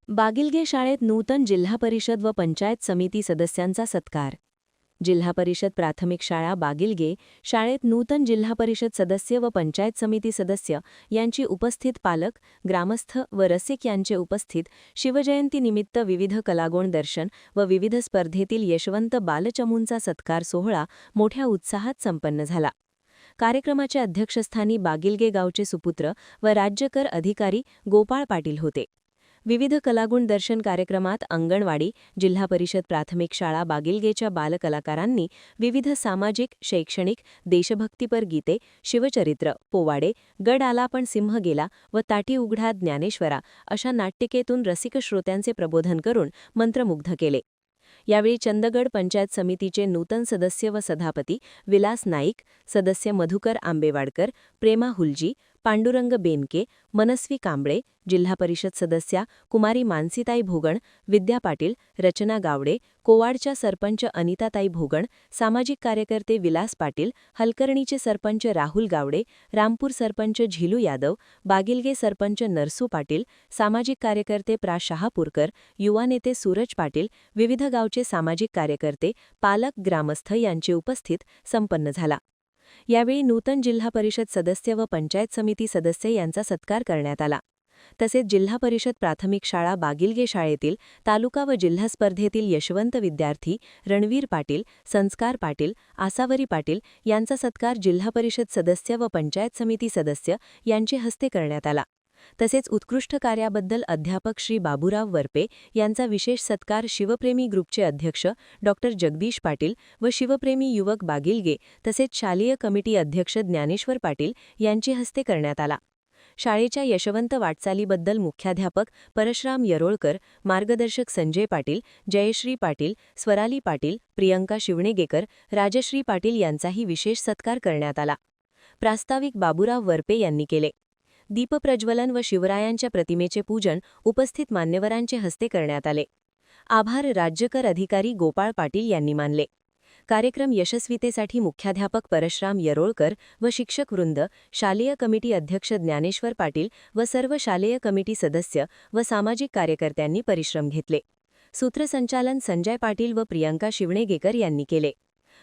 बागिलगे शाळेत नूतन जिल्हा परिषद व पंचायत समिती सदस्यांचा सत्कार. जिल्हा परिषद प्राथमिक शाळा बागिलगे शाळेत नूतन जिल्हा परिषद सदस्य व पंचायत समिती सदस्य यांची उपस्थित पालक, ग्रामस्थ व रसिक यांचे उपस्थित शिवजयंतीनिमित्त विविध कलागुण दर्शन व विविध स्पर्धेतील यशवंत बालचमूंचा सत्कार सोहळा मोठ्या उत्साहात संपन्न झाला. कार्यक्रमाच्या अध्यक्षस्थानी बागिलगे गावचे सुपुत्र व राज्यकर अधिकारी गोपाळ पाटील होते. विविध कलागुण दर्शन कार्यक्रमात अंगणवाडी, जिल्हा परिषद प्राथमिक शाळा बागिलगेच्या बालकलाकारांनी विविध सामाजिक, शैक्षणिक, देशभक्तीपर गीते, शिवचरित्र, पोवाडे, गड आला पण सिंह गेला व ताटी उघडा ज्ञानेश्वरा अशा नाटिकेतून रसिक श्रोत्यांचे प्रबोधन करून मंत्रमुग्ध केले. यावेळी चंदगड पंचायत समितीचे नूतन सदस्य व सभापती विलास नाईक, सदस्य मधुकर आंबेवाडकर, प्रेमा हुलजी, पांडुरंग बेनके, मनस्वी कांबळे, जिल्हा परिषद सदस्या कुमारी मानसीताई भोगण, विद्या पाटील, रचना गावडे, कोवाडच्या सरपंच अनिताताई भोगण, सामाजिक कार्यकर्ते विलास पाटील, हलकर्णीचे सरपंच राहुल गावडे, रामपूर सरपंच झिलू यादव, बागिलगे सरपंच नरसू पाटील, सामाजिक कार्यकर्ते प्रा शहापूरकर, युवा नेते सूरज पाटील, विविध गावचे सामाजिक कार्यकर्ते, पालक, ग्रामस्थ यांची उपस्थित संपन्न झाला. यावेळी नूतन जिल्हा परिषद सदस्य व पंचायत समिती सदस्य यांचा सत्कार करण्यात आला. तसेच जिल्हा परिषद प्राथमिक शाळा बागिलगे शाळेतील तालुका व जिल्हा स्पर्धेतील यशवंत विद्यार्थी रणवीर पाटील, संस्कार पाटील, आसावरी पाटील यांचा सत्कार जिल्हा परिषद सदस्य व पंचायत समिती सदस्य यांचे हस्ते करण्यात आला. तसेच उत्कृष्ट कार्याबद्दल अध्यापक श्री बाबूराव वरपे यांचा विशेष सत्कार शिवप्रेमी ग्रुपचे अध्यक्ष डॉ जगदीश पाटील व शिवप्रेमी युवक बागिलगे तसेच शालेय कमिटी अध्यक्ष ज्ञानेश्वर पाटील यांचे हस्ते करण्यात आला. शाळेच्या यशवंत वाटचालीबद्दल मुख्याध्यापक परशुराम यरोळकर, मार्गदर्शक संजय पाटील, जयश्री पाटील, स्वराली पाटील, प्रियंका शिवणेगेकर, राजश्री पाटील यांचाही विशेष सत्कार करण्यात आला. प्रास्ताविक बाबूराव वरपे यांनी केले. दीपप्रज्वलन व शिवरायांच्या प्रतिमेचे पूजन उपस्थित मान्यवरांचे हस्ते करण्यात आले. आभार राज्यकर अधिकारी गोपाळ पाटील यांनी मानले. कार्यक्रम यशस्वीतेसाठी मुख्याध्यापक परशुराम यरोळकर व शिक्षकवृंद, शालेय कमिटी अध्यक्ष ज्ञानेश्वर पाटील व सर्व शालेय कमिटी सदस्य व सामाजिक कार्यकर्त्यांनी परिश्रम घेतले. सूत्रसंचालन संजय पाटील व प्रियंका शिवणेगेकर यांनी केले.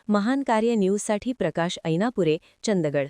महान कार्य न्यूजसाठी प्रकाश ऐनापुरे, चंदगड.